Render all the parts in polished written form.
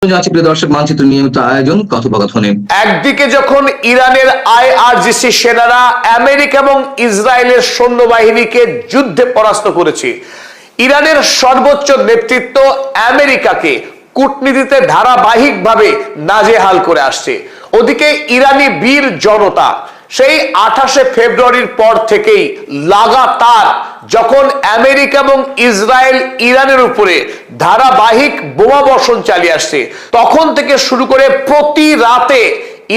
দর্শক মানচিত্র নিয়মিত আয়োজন কথোপকথনে। একদিকে যখন ইরানের আইআরজিসি সেনারা আমেরিকা এবং ইসরায়েলের সৈন্যবাহিনীকে যুদ্ধে পরাস্ত করেছে, ইরানের সর্বোচ্চ নেতৃত্ব আমেরিকাকে কূটনীতিতে ধারাবাহিকভাবে নাজেহাল করে আসছে। ওদিকে ইরানি বীর জনতা সেই 28শে ফেব্রুয়ারির পর থেকেই লাগাতার যখন আমেরিকা এবং ইসরায়েল ইরানের উপরে ধারাবাহিক বোমা বর্ষণ চালিয়ে আসছে, তখন থেকে শুরু করে প্রতি রাতে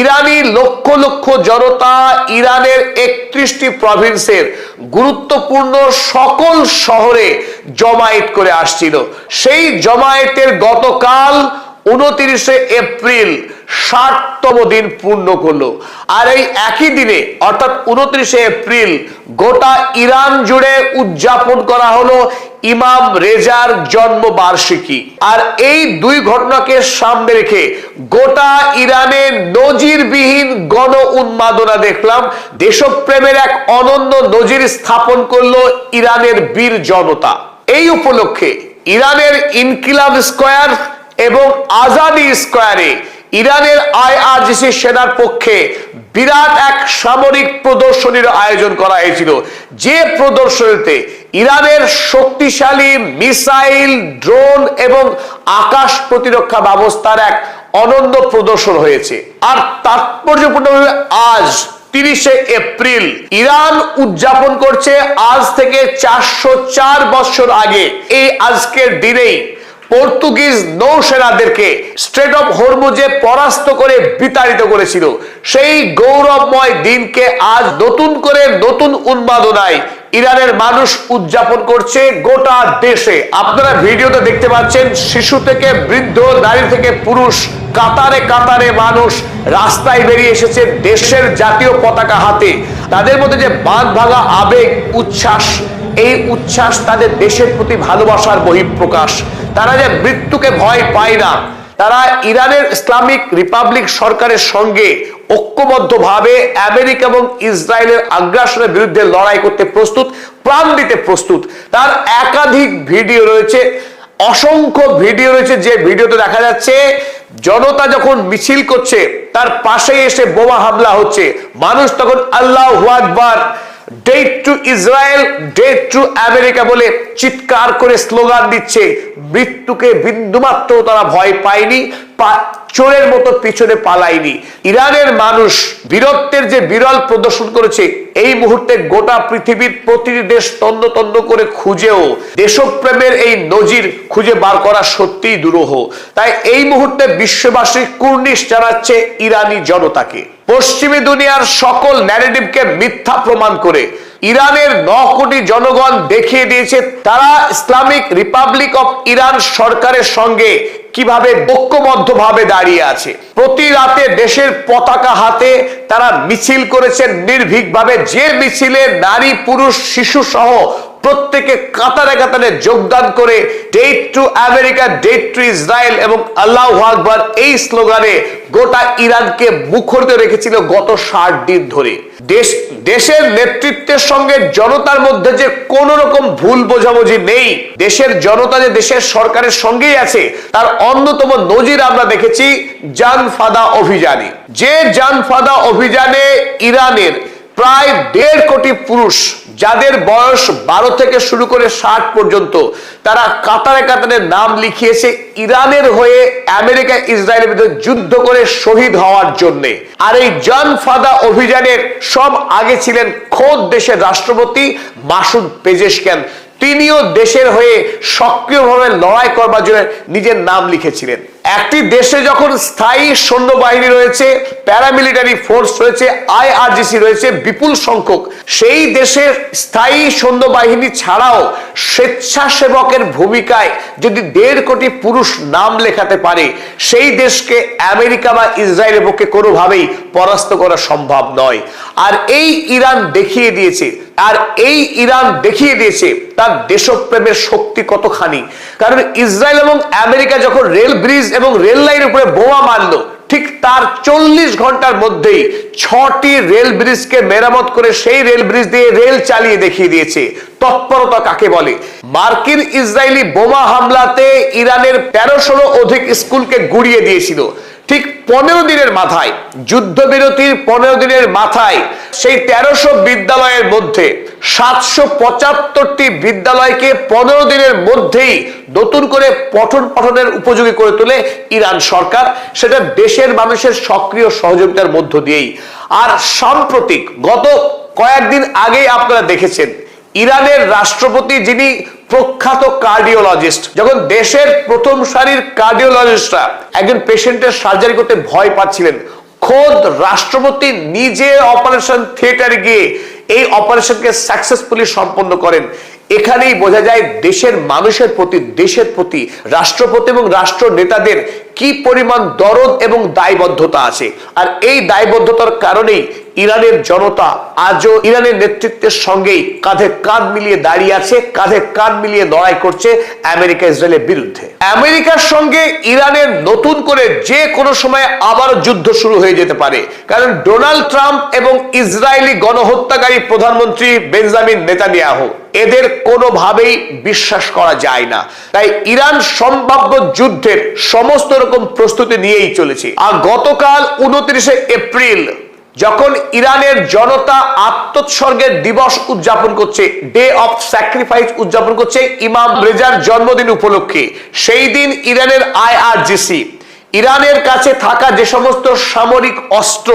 ইরানি লক্ষ লক্ষ জনতা ইরানের 31টি প্রভিন্সের গুরুত্বপূর্ণ সকল শহরে জমায়েত করে আসছিল। সেই জমায়েতের গতকাল 29শে এপ্রিল 60তম দিন পূর্ণ করলো। আর এই একই দিনে অর্থাৎ 29শে এপ্রিল গোটা ইরান জুড়ে উদযাপন করা হলো ইমাম রেজার জন্মবার্ষিকী। আর এই দুই ঘটনাকে সামনে রেখে গোটা ইরানে নজিরবিহীন গণ উন্মাদনা দেখলাম। দেশপ্রেমের এক অনন্য নজির স্থাপন করলো ইরানের বীর জনতা। এই উপলক্ষে ইরানের ইনকিলাব স্কয়ার এবং আজাদি স্কয়ারে ইরানের আইআরজিসি সেনার পক্ষে বিরাট এক সামরিক প্রদর্শনীর আয়োজন করা হয়েছিল, যে প্রদর্শনীতে ইরানের শক্তিশালী মিসাইল, ড্রোন এবং আকাশ প্রতিরক্ষা ব্যবস্থার এক অনন্য প্রদর্শন হয়েছে। আর তাৎপর্যপূর্ণভাবে আজ 30শে এপ্রিল ইরান উদযাপন করছে আজ থেকে 404 বছর আগে এই আজকের দিনেই পর্তুগিজ নৌসেনাদেরকে স্ট্রেট অফ হরমুজে পরাস্ত করে বিতাড়িত করেছিল। সেই গৌরবময় দিনকে আজ নতুন করে নতুন উন্মাদনায় ইরানের মানুষ উদযাপন করছে গোটা দেশে। আপনারা ভিডিওতে দেখতে পাচ্ছেন শিশু থেকে বৃদ্ধ, নারী থেকে পুরুষ, কাতারে কাতারে মানুষ রাস্তায় বেরিয়ে এসেছে দেশের জাতীয় পতাকা হাতে। তাদের মধ্যে যে বাঁধ ভাঙা আবেগ, উচ্ছ্বাস, এই উচ্ছ্বাস তাদের দেশের প্রতি ভালোবাসার বহিঃপ্রকাশ। তারা যে মৃত্যুকে ভয় পায় না, তারা ইরানের ইসলামিক রিপাবলিক সরকারের সঙ্গে ঐক্যবদ্ধভাবে আমেরিকা এবং ইসরায়েলের আগ্রাসনের বিরুদ্ধে লড়াই করতে প্রস্তুত, প্রাণ দিতে প্রস্তুত। তার একাধিক ভিডিও রয়েছে, অসংখ্য ভিডিও রয়েছে, যে ভিডিওতে দেখা যাচ্ছে জনতা যখন মিছিল করছে তার পাশে এসে বোমা হামলা হচ্ছে, মানুষ তখন আল্লাহু আকবার, death to Israel, death to America বলে চিৎকার করে স্লোগান দিচ্ছে। মৃত্যুকে বিন্দুমাত্র তারা ভয় পায়নি, চোরের মতো পিছনে পালায়নি। ইরানের মানুষ বীরত্বের যে বিরল প্রদর্শন করেছে, এই মুহূর্তে গোটা পৃথিবীর প্রতিটি দেশ তন্ন তন্ন করে খুঁজেও দেশপ্রেমের এই নজির খুঁজে বার করা সত্যিই দুরূহ। তাই এই মুহূর্তে বিশ্ববাসী কুর্নিশ জানাচ্ছে ইরানি জনতাকে। পশ্চিমী দুনিয়ার সকল ন্যারেটিভকে মিথ্যা প্রমাণ করে ইরানের 9 কোটি জনগণ দেখিয়ে দিয়েছে তারা ইসলামিক রিপাবলিক অফ ইরান সরকারের সঙ্গে কিভাবে ঐক্যবদ্ধভাবে দাঁড়িয়ে আছে। প্রতি রাতে দেশের পতাকা হাতে তারা মিছিল করেছেন নির্ভীকভাবে, যে মিছিলে নারী, পুরুষ, শিশু সহ প্রত্যেকে কাতারে কাতারে যোগদান করে death to America, death to Israel এবং আল্লাহু আকবার এই স্লোগানে গোটা ইরানকে মুখরিত রেখেছিল গত 60 দিন ধরে। দেশের নেতৃত্বের সঙ্গে জনতার মধ্যে যে কোন রকম ভুল বোঝাবুঝি নেই, দেশের জনতা যে দেশের সরকারের সঙ্গেই আছে, তার অন্যতম নজির আমরা দেখেছি জানফাদা অভিযানে। যে জানফাদা অভিযানে ইরানের প্রায় 1.5 কোটি পুরুষ, যাদের বয়স 12 থেকে শুরু করে 60 পর্যন্ত, তারা কাতারে কাতারে নাম লিখিয়েছে ইরানের হয়ে আমেরিকা ইসরায়েলের বিরুদ্ধে যুদ্ধ করে শহীদ হওয়ার জন্য। আর এই জানফাদা অভিযানের সব আগে ছিলেন খোদ দেশের রাষ্ট্রপতি মাসুদ পেজেশকিয়ান। তিনিও দেশের হয়ে সক্রিয়ভাবে লড়াই করবার জন্য নিজের নাম লিখেছিলেন। একটি দেশে যখন স্থায়ী সৈন্যবাহিনী রয়েছে, প্যারামিলিটারি ফোর্স রয়েছে, আইআরজিসি রয়েছে বিপুল সংখ্যক, সেই দেশের স্থায়ী সৈন্যবাহিনী ছাড়াও স্বেচ্ছাসেবকের ভূমিকায় যদি 1.5 কোটি পুরুষ নাম লেখাতে পারে, সেই দেশকে আমেরিকা বা ইসরায়েলের পক্ষে কোনোভাবেই পরাস্ত করা সম্ভব নয়। আর এই ইরান দেখিয়ে দিয়েছে তার দেশপ্রেমের শক্তি কতখানি। কারণ ইসরায়েল এবং আমেরিকা যখন রেল ব্রিজ এবং রেল লাইনের উপরে বোমা মারলো, ঠিক তার 40 ঘন্টার মধ্যেই 6টি রেল ব্রিজকে মেরামত করে সেই রেল ব্রিজ দিয়ে রেল চালিয়ে দেখিয়ে দিয়েছে। তৎপরতা কাকে বলে। মার্কিন ইসরায়েলি বোমা হামলাতে ইরানের 1300 অধিক স্কুলকে গুড়িয়ে দিয়েছিল। ঠিক 15 দিনের মাথায়, যুদ্ধবিরতির 15 দিনের মাথায় সেই 1300 বিদ্যালয়ের মধ্যে 775টি বিদ্যালয়কে 15 দিনের মধ্যেই নতুন করে পঠন পাঠনের উপযোগী করে তোলে ইরান সরকার, সেটা দেশের মানুষের সক্রিয় সহযোগিতার মধ্য দিয়েই। আর সাম্প্রতিক গত কয়েকদিন আগেই আপনারা দেখেছেন ইরানের রাষ্ট্রপতি, যিনি প্রখ্যাত কার্ডিওলজিস্ট, যখন দেশের প্রথম সারির কার্ডিওলজিস্টরা একজন পেশেন্টের সার্জারি করতে ভয় পাচ্ছিলেন, খোদ রাষ্ট্রপতি নিজে অপারেশন থিয়েটারে গিয়ে এই অপারেশনকে সাকসেসফুলি সম্পন্ন করেন। এখানেই বোঝা যায় দেশের মানুষের প্রতি, দেশের প্রতি রাষ্ট্রপতি এবং রাষ্ট্র নেতাদের কি পরিমাণ দরদ এবং দায়বদ্ধতা আছে। আর এই দায়বদ্ধতার কারণেই ইরানের জনতা আজও ইরানের নেতৃত্বের সঙ্গেই কাঁধে কাঁধ মিলিয়ে দাঁড়িয়ে আছে, কাঁধে কাঁধ মিলিয়ে লড়াই করছে আমেরিকা ইসরায়েলের বিরুদ্ধে। আমেরিকার সঙ্গে ইরানের নতুন করে যে কোনো সময় আবারও যুদ্ধ শুরু হয়ে যেতে পারে, কারণ ডোনাল্ড ট্রাম্প এবং ইসরায়েলি গণহত্যাকারী প্রধানমন্ত্রী বেঞ্জামিন নেতানিয়াহু, এদের কোনোভাবেই বিশ্বাস করা যায় না। তাই ইরান সম্ভাব্য যুদ্ধের সমস্ত রকম প্রস্তুতি নিয়েই চলেছে। আর গতকাল 29 এপ্রিল যখন ইরানের জনতা আত্মোৎসর্গের দিবস উদযাপন করছে, ডে অফ স্যাক্রিফাইস উদযাপন করছে ইমাম রেজার জন্মদিন উপলক্ষে, সেই দিন ইরানের আইআরজিসি ইরানের কাছে থাকা যে সমস্ত সামরিক অস্ত্র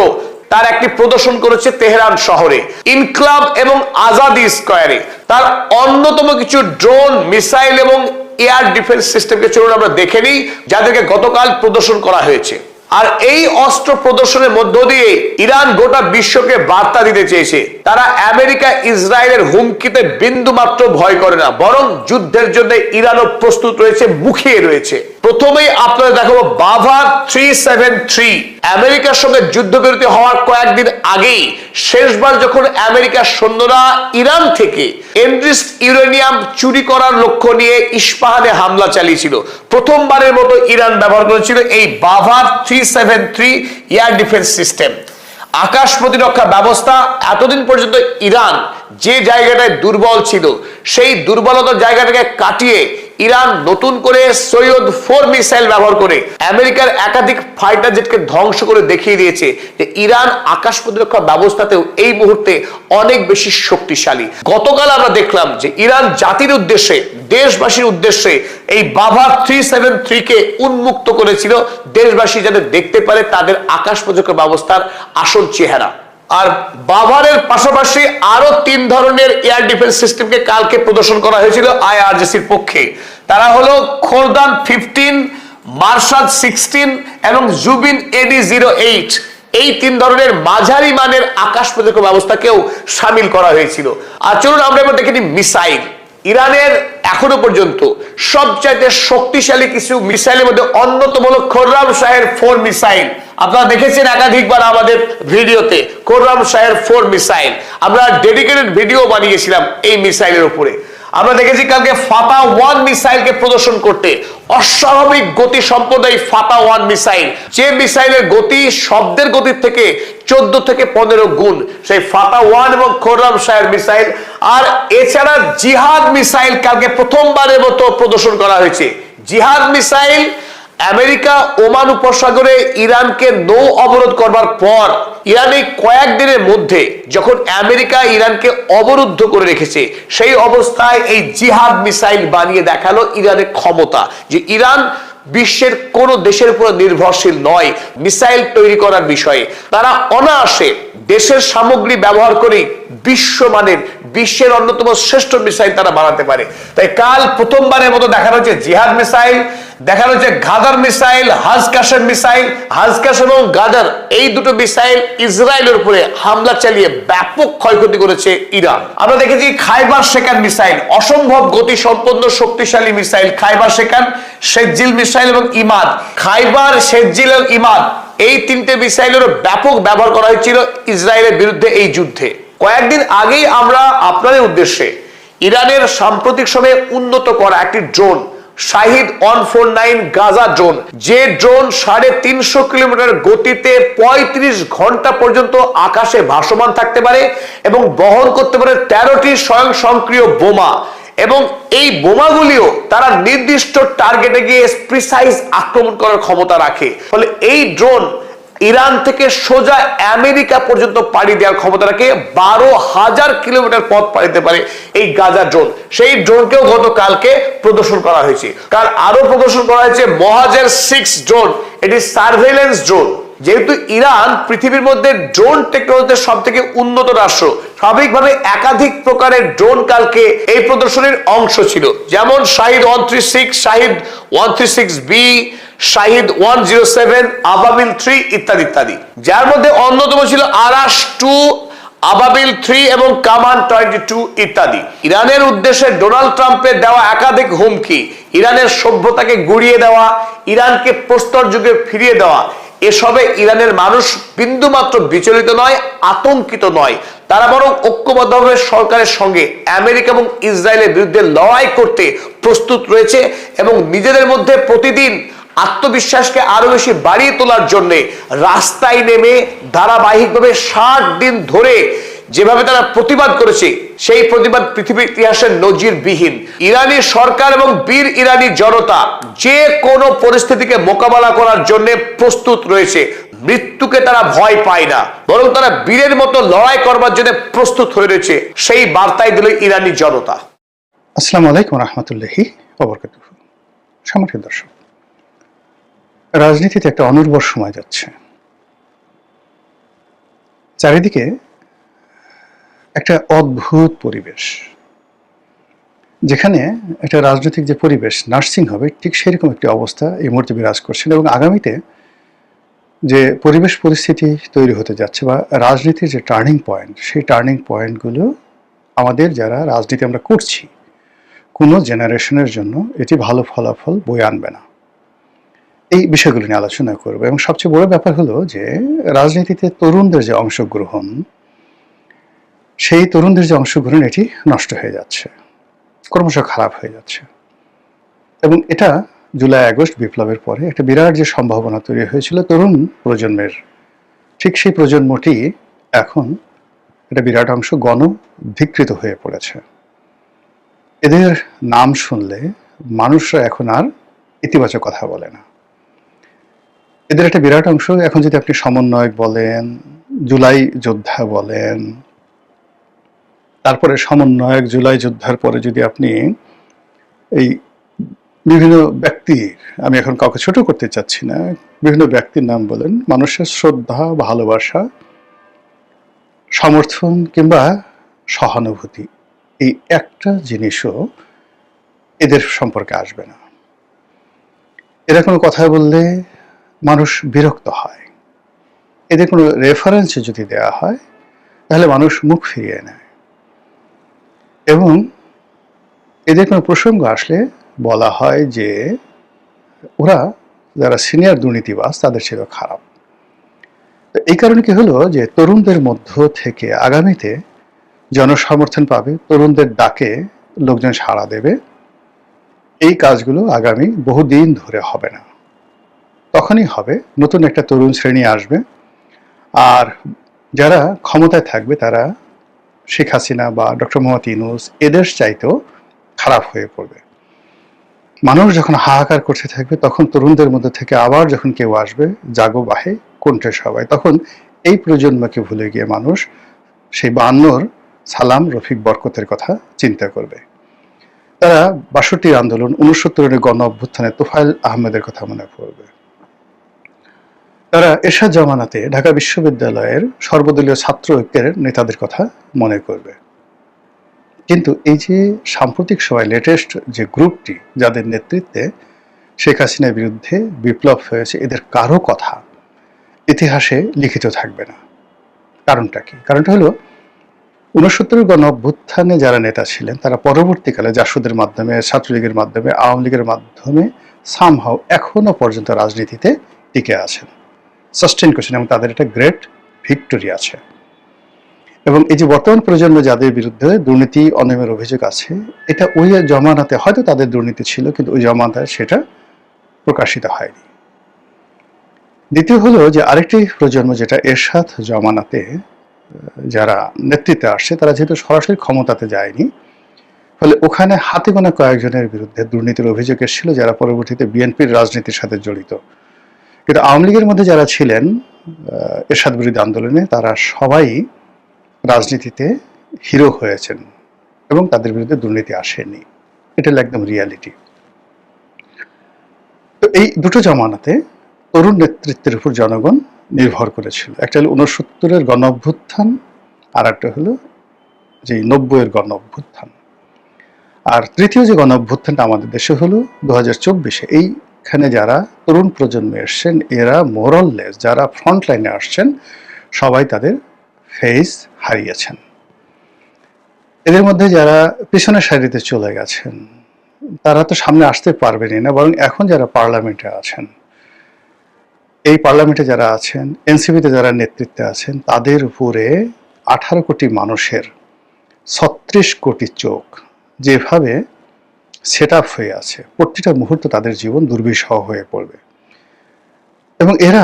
তার একটি প্রদর্শন করেছে তেহরান শহরে, ইনকলাব এবং আজাদি স্কয়ারে। তার অন্যতম কিছু ড্রোন, মিসাইল এবং এয়ার ডিফেন্স সিস্টেমকে চলুন আমরা দেখে নিই, যাদেরকে গতকাল প্রদর্শন করা হয়েছে। আর এই অস্ত্র প্রদর্শনের মধ্য দিয়ে ইরান গোটা বিশ্বকে বার্তা দিতে চেয়েছে তারা আমেরিকা ইসরায়েলের হুমকিতে বিন্দু মাত্র ভয় করে না, বরং যুদ্ধের জন্য ইরানও প্রস্তুত রয়েছে, মুখিয়ে রয়েছে। প্রথমেই আপনাদের দেখাবো বাভার 373। আমেরিকার সঙ্গে যুদ্ধবিরতি হওয়ার কয়েকদিন আগেই শেষবার যখন আমেরিকার সৈন্যরা ইরান থেকে এনরিচড ইউরেনিয়াম চুরি করার লক্ষ্য নিয়ে ইস্পাহানে হামলা চালিয়েছিল, প্রথমবারের মতো ইরান ব্যবহার করেছিল এই বাভার 373 এয়ার ডিফেন্স সিস্টেম, আকাশ প্রতিরক্ষা ব্যবস্থা। এতদিন পর্যন্ত ইরান যে জায়গাটায় দুর্বল ছিল, সেই দুর্বলতার জায়গাটাকে কাটিয়ে ইরান নতুন করে সৈয়দ 4 মিসাইল ব্যবহার করে আমেরিকার একাধিক ফাইটার জেটকে ধ্বংস করে দেখিয়ে দিয়েছে যে ইরান আকাশ প্রতিরক্ষা ব্যবস্থাতেও এই মুহূর্তে অনেক বেশি শক্তিশালী। গতকাল আমরা দেখলাম যে ইরান জাতির উদ্দেশ্যে, দেশবাসীর উদ্দেশ্যে এই বাভার 373 কে উন্মুক্ত করেছিল, দেশবাসী যাতে দেখতে পারে তাদের আকাশ প্রতিরক্ষা ব্যবস্থার আসল চেহারা। আর বাভারের পাশাপাশি আরো 3 ধরনের এয়ার ডিফেন্স সিস্টেমকে কালকে প্রদর্শন করা হয়েছিল আইআরজিসির পক্ষে। তারা হলো খোরদান 15, মার্শাদ 16 এবং জুবিন AD-08। এই 3 ধরনের মাঝারি মানের আকাশ প্রতিরক্ষা ব্যবস্থাকেও সামিল করা হয়েছিল। আর চলুন আমরা এবার দেখে নিই মিসাইল। ইরানের এখনো পর্যন্ত সবচাইতে শক্তিশালী কিছু মিসাইলের মধ্যে অন্যতম হলো খোররাম শাহের 4 মিসাইল। আপনারা দেখেছেন একাধিকবার আমাদের ভিডিওতে খোররাম শাহের 4 মিসাইল, আমরা ডেডিকেটেড ভিডিও বানিয়েছিলাম এই মিসাইলের উপরে। আমরা দেখেছি কালকে ফাতা 1 মিসাইলকে প্রদর্শন করতে, অস্বাভাবিক গতি সম্পন্ন এই ফাতা 1 মিসাইল, যে মিসাইলের গতি শব্দের গতির থেকে 14 থেকে 15 গুণ, সেই ফাতা 1 এবং খোররাম শাহের মিসাইল। আর এছাড়া জিহাদ মিসাইল কালকে প্রথমবারের মতো প্রদর্শন করা হয়েছে। জিহাদ মিসাইল আমেরিকা ওমান উপসাগরে ইরানকে নৌ অবরোধ করবার পর ইরানে কয়েকদিনের মধ্যে যখন আমেরিকা ইরানকে অবরুদ্ধ করে রেখেছে, সেই অবস্থায় এই জিহাদ মিসাইল বানিয়ে দেখালো ইরানের ক্ষমতা, যে ইরান বিশ্বের কোন দেশের উপর নির্ভরশীল নয় মিসাইল তৈরি করার বিষয়ে। তারা অনায়াসে দেশের সামগ্রী ব্যবহার করে বিশ্বমানের, বিশ্বের অন্যতম শ্রেষ্ঠ মিসাইল তারা বানাতে পারে। তাই কাল প্রথমবারের মতো দেখানো হচ্ছে জিহাদ মিসাইল, দেখানো হচ্ছে গাদার মিসাইল, হাজ কাশেম মিসাইল। হাজ কাশেম এবং গাদার এই দুটো মিসাইল ইসরায়েলের উপরে হামলা চালিয়ে ব্যাপক ক্ষয়ক্ষতি করেছে ইরান। আমরা দেখেছি খাইবার শেকান মিসাইল, অসম্ভব গতি সম্পন্ন শক্তিশালী মিসাইল খাইবার শেকান, শেরজিল মিসাইল এবং ইমাদ। খাইবার, শেরজিল এবং ইমাদ এই 3টে মিসাইলেরও ব্যাপক ব্যবহার করা হয়েছিল ইসরায়েলের বিরুদ্ধে এই যুদ্ধে। কয়েকদিন আগেই আমরা আপনাদের উদ্দেশ্যে ইরানের সাম্প্রতিক সময়ে উন্নত করা একটি ড্রোন শাহিদ 149 গাজা ড্রোন, যে ড্রোন 350 কিলোমিটার গতিতে 35 ঘন্টা পর্যন্ত আকাশে ভাসমান থাকতে পারে এবং বহন করতে পারে 13টি স্বয়ংক্রিয় বোমা, এবং এই বোমাগুলিও তারা নির্দিষ্ট টার্গেটে গিয়ে প্রিসাইজ আক্রমণ করার ক্ষমতা রাখে। ফলে এই ড্রোন ইরান থেকে সোজা আমেরিকা পর্যন্ত পাড়ি দেওয়ার ক্ষমতা রাখে। 12,000 কিলোমিটার পথ পাড়ি দিতে পারে এই গাজা ড্রোন। সেই ড্রোনকেও গতকালকে প্রদর্শন করা হয়েছে। কাল আরো প্রদর্শন করা হয়েছে মহাজের 6 ড্রোন। এটি সার্ভেইলেন্স ড্রোন। যেহেতু ইরান পৃথিবীর মধ্যে ড্রোন টেকনোলজিতে সব থেকে উন্নত রাষ্ট্র, স্বাভাবিকভাবে একাধিক প্রকারের ড্রোন কালকে এই প্রদর্শনীর অংশ ছিল, যেমন শাহিদ 136, শাহিদ 136B, শাহিদ 107, আবাবিল 3 ইত্যাদি ইত্যাদি, যার মধ্যে অন্যতম ছিল আরাশ 2, আবাবিল 3 এবং কামান 22 ইত্যাদি। ইরানের উদ্দেশ্যে ডোনাল্ড ট্রাম্পের দেওয়া একাধিক হুমকি, ইরানের সভ্যতাকে গুড়িয়ে দেওয়া, ইরানকে প্রস্তর যুগে ফিরিয়ে দেওয়া, এসবে ইরানের মানুষ বিন্দুমাত্র বিচলিত নয়, আতঙ্কিত নয়। তারা বরং ঐক্যবদ্ধভাবে সরকারের সঙ্গে আমেরিকা এবং ইসরায়েলের বিরুদ্ধে লড়াই করতে প্রস্তুত রয়েছে এবং নিজেদের মধ্যে প্রতিদিন আত্মবিশ্বাসকে আরো বেশি বাড়িয়ে তোলার জন্য রাস্তায় নেমে ধারাবাহিকভাবে 60 দিন ধরে যেভাবে তারা প্রতিবাদ করেছে, সেই প্রতিবাদ পৃথিবীর ইতিহাসের নজিরবিহীন। ইরানি সরকার এবং বীর ইরানি জনতা যে কোনো পরিস্থিতিকে মোকাবেলা করার জন্য প্রস্তুত রয়েছে। মৃত্যুকে তারা ভয় পায় না, বরং তারা বীরের মতো লড়াই করবার জন্য প্রস্তুত হয়ে রয়েছে। সেই বার্তাই দিল ইরানি জনতা। আসসালামু আলাইকুম রহমতুল্লাহি ওয়া বারাকাতুহু। সম্মানিত দর্শক, রাজনীতিতে একটা অনির্ভর সময় যাচ্ছে। চারিদিকে একটা অদ্ভুত পরিবেশ, যেখানে একটা রাজনৈতিক যে পরিবেশ নার্সিং হবে, ঠিক সেরকম একটি অবস্থা এই মুহূর্তে বিরাজ করছেন। এবং আগামীতে যে পরিবেশ পরিস্থিতি তৈরি হতে যাচ্ছে বা রাজনীতির যে টার্নিং পয়েন্ট, সেই টার্নিং পয়েন্টগুলো আমাদের যারা রাজনীতি আমরা করছি, কোনো জেনারেশনের জন্য এটি ভালো ফলাফল বয়ে আনবে না। এই বিষয়গুলো নিয়ে আলোচনা করবো। এবং সবচেয়ে বড় ব্যাপার হলো যে রাজনীতিতে তরুণদের যে অংশগ্রহণ, সেই তরুণদের যে অংশগ্রহণ এটি নষ্ট হয়ে যাচ্ছে, ক্রমশ খারাপ হয়ে যাচ্ছে। এবং এটা জুলাই আগস্ট বিপ্লবের পরে একটা বিরাট যে সম্ভাবনা তৈরি হয়েছিল তরুণ প্রজন্মের, ঠিক সেই প্রজন্মটি এখন একটা বিরাট অংশ গণধিকৃত হয়ে পড়েছে। এদের নাম শুনলে মানুষরা এখন আর ইতিবাচক কথা বলে না। এদের একটা বিরাট অংশ এখন যদি আপনি সমন্বয়ক বলেন, জুলাই যোদ্ধা বলেন, তারপরে সমন্বয়ক, জুলাই যোদ্ধার পরে যদি আপনি এই বিভিন্ন ব্যক্তির, আমি এখন কাউকে ছোট করতে চাচ্ছি না, বিভিন্ন ব্যক্তির নাম বলেন, মানুষের শ্রদ্ধা, ভালোবাসা, সমর্থন কিংবা সহানুভূতি, এই একটা জিনিসও এদের সম্পর্কে আসবে না। এরা কোনো কথা বললে মানুষ বিরক্ত হয়। এদের কোনো রেফারেন্স যদি দেওয়া হয় তাহলে মানুষ মুখ ফিরিয়ে নেয়। এবং এদের কোনো প্রসঙ্গ আসলে বলা হয় যে ওরা যারা সিনিয়র দুর্নীতিবাজ তাদের চেয়েও খারাপ। তো এই কারণে কি হলো যে তরুণদের মধ্য থেকে আগামীতে জনসমর্থন পাবে, তরুণদের ডাকে লোকজন সাড়া দেবে, এই কাজগুলো আগামী বহুদিন ধরে হবে না। তখনই হবে নতুন একটা তরুণ শ্রেণী আসবে, আর যারা ক্ষমতায় থাকবে তারা শেখ হাসিনা বা ডক্টর মোহাম্মদ ইউনূস এদের চাইতেও খারাপ হয়ে পড়বে। মানুষ যখন হাহাকার করতে থাকবে তখন তরুণদের মধ্যে থেকে আবার যখন কেউ আসবে, জাগো বাহে কণ্ঠে সবাই, তখন এই প্রজন্মকে ভুলে গিয়ে মানুষ সেই 52 সালাম রফিক বরকতের কথা চিন্তা করবে। তারা ৬২ আন্দোলন, ৬৯ গণ অভ্যুত্থানে তোফায়েল আহমেদের কথা মনে পড়বে। তারা এরশাদ জামানাতে ঢাকা বিশ্ববিদ্যালয়ের সর্বদলীয় ছাত্র ঐক্যের নেতাদের কথা মনে করবে। কিন্তু এই যে সাম্প্রতিক সময় লেটেস্ট যে গ্রুপটি, যাদের নেতৃত্বে শেখ হাসিনার বিরুদ্ধে বিপ্লব হয়েছে, এদের কারো কথা ইতিহাসে লিখিত থাকবে না। কারণটা কি? কারণটা হলো ৬৯ গণ অভ্যুত্থানে যারা নেতা ছিলেন তারা পরবর্তীকালে জাসদের মাধ্যমে, ছাত্রলীগের মাধ্যমে, আওয়ামী লীগের মাধ্যমে সামহাও এখনো পর্যন্ত রাজনীতিতে টিকে আছেন, সাস্টেইন করছেন, এবং তাদের একটা গ্রেট ভিক্টোরি আছে। এবং এই যে বর্তমান প্রজন্ম যাদের বিরুদ্ধে দুর্নীতি অনিয়মের অভিযোগ আছে, এটা ওই জমানাতে হয়তো তাদের দুর্নীতি ছিল, কিন্তু ওই জমানাতে সেটা প্রকাশিত হয়নি। দ্বিতীয় হলো যে আরেকটি প্রজন্ম, যেটা এরশাদ জমানাতে যারা নেতৃত্বে আসছে, তারা যেহেতু সরাসরি ক্ষমতাতে যায়নি, ফলে ওখানে হাতে গোনা কয়েকজনের বিরুদ্ধে দুর্নীতির অভিযোগ এসেছিল, যারা পরবর্তীতে বিএনপির রাজনীতির সাথে জড়িত। কিন্তু আওয়ামী লীগের মধ্যে যারা ছিলেন এরশাদ বিরোধী আন্দোলনে, তারা সবাই রাজনীতিতে হিরো হয়েছেন এবং তাদের বিরুদ্ধে দুর্নীতি আসেনি। এটা হলো একদম রিয়ালিটি। তো এই দুটো জমানাতে তরুণ নেতৃত্বের উপর জনগণ নির্ভর করেছিল। একটা হলো ৬৯-এর গণ অভ্যুত্থান, আর একটা হলো যে ৯০-এর গণ অভ্যুত্থান। আর তৃতীয় যে গণ অভ্যুত্থানটা আমাদের দেশে হলো ২০২৪-এ। এইখানে যারা তরুণ প্রজন্মে এসছেন, এরা মোরাললেস, যারা ফ্রন্ট লাইনে আসছেন, সবাই তাদের ফেস হারিয়েছেন। এদের মধ্যে যারা পিছনের সারিতে চলে গেছেন, তারা তো সামনে আসতে পারবেনই না, বরং এখন যারা পার্লামেন্টে আছেন, এই পার্লামেন্টে যারা আছেন, এনসিপিতে যারা নেতৃত্বে আছেন, তাদের উপরে 18 কোটি মানুষের ৩৬ কোটি চোখ যেভাবে সেট আপ হয়ে আছে, প্রতিটা মুহূর্ত তাদের জীবন দুর্বিষহ হয়ে পড়বে। এবং এরা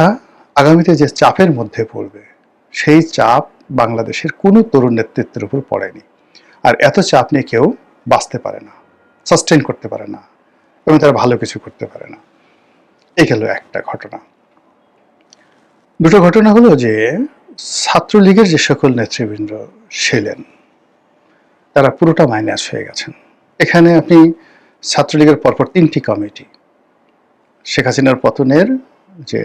আগামীতে যে চাপের মধ্যে পড়বে, সেই চাপ বাংলাদেশের কোনো তরুণ নেতৃত্বের উপর পড়েনি। আর এত চাপ নিয়ে কেউ বাঁচতে পারে না, সাস্টেইন করতে পারে না, এবং তারা ভালো কিছু করতে পারে না। এই গেল একটা ঘটনা। দুটো ঘটনা হলো যে ছাত্রলীগের যে সকল নেতৃবৃন্দ ছিলেন, তারা পুরোটা মাইনাস হয়ে গেছেন। এখানে আপনি ছাত্রলীগের পরপর 3টি কমিটি, শেখ হাসিনার পতনের যে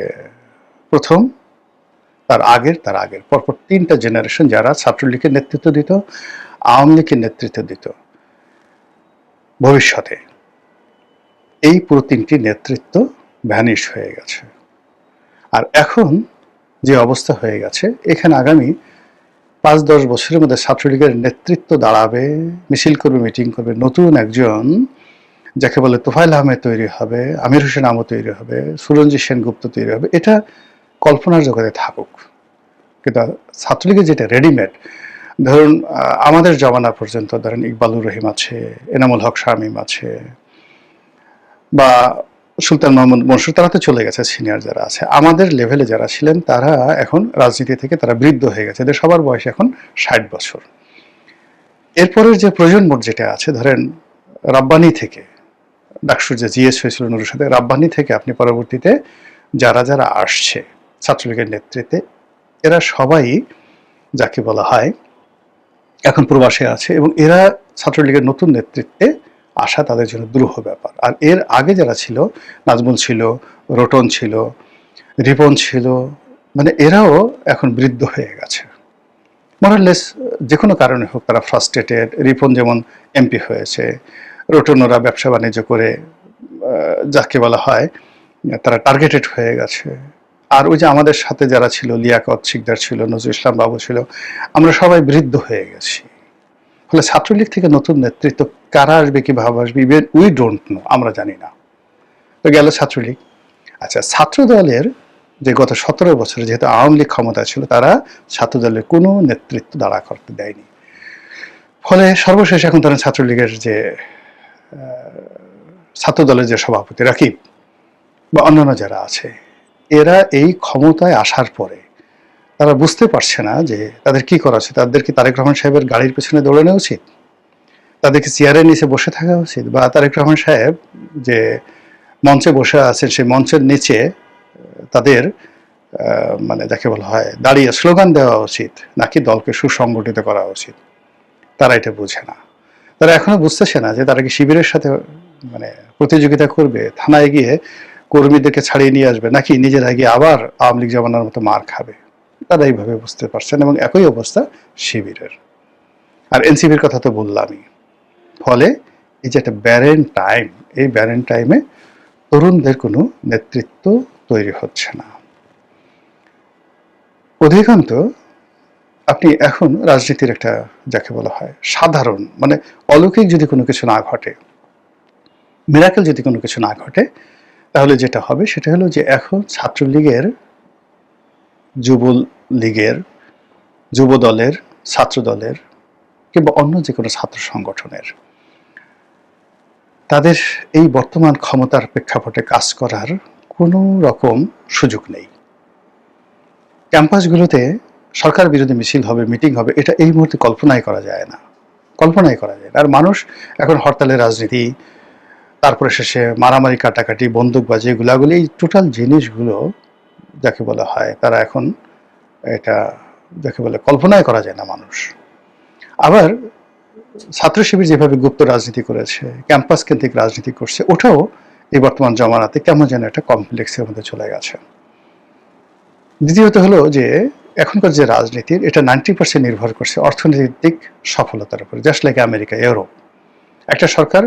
প্রথম, তার আগের পরপর 3টা জেনারেশন যারা ছাত্রলীগের নেতৃত্ব দিত, আওয়ামী লীগের নেতৃত্ব দিত ভবিষ্যতে, এই পুরো 3টি নেতৃত্ব ভ্যানিশ হয়ে গেছে। আর এখন যে অবস্থা হয়ে গেছে, এখানে আগামী 5-10 বছরের মধ্যে ছাত্রলীগের নেতৃত্ব দাঁড়াবে, মিছিল করবে, মিটিং করবে নতুন একজন, যাকে বলে তোফায়েল আহমেদ তৈরি হবে, আমির হোসেন আমও তৈরি হবে, সুরঞ্জিত সেনগুপ্ত তৈরি হবে। এটা কল্পনার জগতে থাকুক, কিন্তু ছাত্রলীগের যেটা রেডিমেড, ধরুন আমাদের জমানা পর্যন্ত ধরেন ইকবালুর রহিম আছে, এনামুল হক শামীম আছে, বা সুলতান মাহমুদ মনসুর, তারা তো চলে গেছে। সিনিয়র যারা আছে, আমাদের লেভেলে যারা ছিলেন, তারা এখন রাজনীতি থেকে তারা বৃদ্ধ হয়ে গেছে, এদের সবার বয়স এখন 60 বছর। এরপরের যে প্রজন্ম যেটা আছে, ধরেন রাব্বানি থেকে, ডাকসুর যে জিএস হয়েছিল নুরুর সাথে, রাব্বানি থেকে আপনি পরবর্তীতে যারা যারা আসছে ছাত্রলীগের নেতৃত্বে, এরা সবাই যাকে বলা হয় এখন প্রবাসে আছে, এবং এরা ছাত্রলীগের নতুন নেতৃত্বে আসা তাদের জন্য দুরূহ ব্যাপার। আর এর আগে যারা ছিল, নাজমুল ছিল, রোটন ছিল, রিপন ছিল, মানে এরাও এখন বৃদ্ধ হয়ে গেছে। মোরাললেস যে কোনো কারণে হোক, তারা ফ্রাস্ট্রেটেড। রিপন যেমন এমপি হয়েছে, রোটন ওরা ব্যবসা বাণিজ্য করে যাকে বলা হয় তারা টার্গেটেড হয়ে গেছে। আর ওই যে আমাদের সাথে যারা ছিল, লিয়াকত শিকদার ছিল, নজরুল ইসলাম বাবু ছিল, আমরা সবাই বৃদ্ধ হয়ে গেছি। ফলে ছাত্রলীগ থেকে নতুন নেতৃত্ব কারা আসবে, কিভাবে আসবে, ইভেন উই ডোন্ট নো, আমরা জানি না। তো গেল ছাত্রলীগ। আচ্ছা, ছাত্র দলের যে গত 17 বছরে যেহেতু আওয়ামী লীগ ক্ষমতা ছিল, তারা ছাত্র দলের কোনো নেতৃত্ব দাঁড়া করতে দেয়নি। ফলে সর্বশেষ এখন তারা ছাত্রলীগের যে ছাত্র দলের যে সভাপতি রাকিব বা অন্যান্য যারা আছে, এরা এই ক্ষমতায় আসার পরে তারা বুঝতে পারছে না যে তাদের কি করা উচিত। তাদেরকে তারেক রহমান সাহেবের গাড়ির পেছনে দৌড়ানো উচিত, তাদেরকে চেয়ারের নিচে বসে থাকা উচিত, বা তারেক রহমান সাহেব যে মঞ্চে বসে আছেন সেই মঞ্চের নিচে তাদের মানে যাকে বলা হয় দাঁড়িয়ে স্লোগান দেওয়া উচিত, নাকি দলকে সুসংগঠিত করা উচিত। তারা এটা বুঝে না। তারা এখনো বুঝতেছে না যে তারা কি শিবিরের সাথে মানে প্রতিযোগিতা করবে, থানায় গিয়ে কর্মীদেরকে ছাড়িয়ে নিয়ে আসবে, নাকি নিজেরা গিয়ে আবার আওয়ামী লীগ জমানার মতো মার খাবে। তারা এইভাবে বুঝতে পারছেন, এবং একই অবস্থা শিবিরের। আর এনসিপির কথা তো বললামই। ফলে এই যে একটা ব্যারেন টাইম, এই ব্যারেন টাইমে তরুণদের কোনো নেতৃত্ব তৈরি হচ্ছে না। অধিকান্ত আপনি এখন রাজনীতির একটা যাকে বলা হয় সাধারণ মানে অলৌকিক যদি কোনো কিছু না ঘটে, মিরাকেল যদি কোনো কিছু না ঘটে, তাহলে যেটা হবে সেটা হলো যে এখন ছাত্রলীগের, যুবলীগের, যুব দলের, ছাত্র দলের কিংবা অন্য যে কোনো ছাত্র সংগঠনের তাদের এই বর্তমান ক্ষমতার প্রেক্ষাপটে কাজ করার কোনো রকম সুযোগ নেই। ক্যাম্পাসগুলোতে সরকার বিরোধী মিছিল হবে, মিটিং হবে, এটা এই মুহূর্তে কল্পনাই করা যায় না। আর মানুষ এখন হরতালের রাজনীতি, তারপরে শেষে মারামারি, কাটাকাটি, বন্দুকবাজি, গুলাগুলি, এই টোটাল জিনিসগুলো যাকে বলা হয় তারা এখন এটা যাকে বলে কল্পনাই করা যায় না মানুষ। আবার ছাত্র শিবির যেভাবে গুপ্ত রাজনীতি করেছে, ক্যাম্পাস কেন্দ্রিক রাজনীতি করছে, ওটাও এই বর্তমান জমানাতে কেমন যেন একটা কমপ্লেক্সের মধ্যে চলে গেছে। দ্বিতীয়ত হলো যে এখনকার যে রাজনীতির এটা 90% নির্ভর করছে অর্থনৈতিক সফলতার উপর, জাস্ট লাইক আমেরিকা, ইউরোপ। একটা সরকার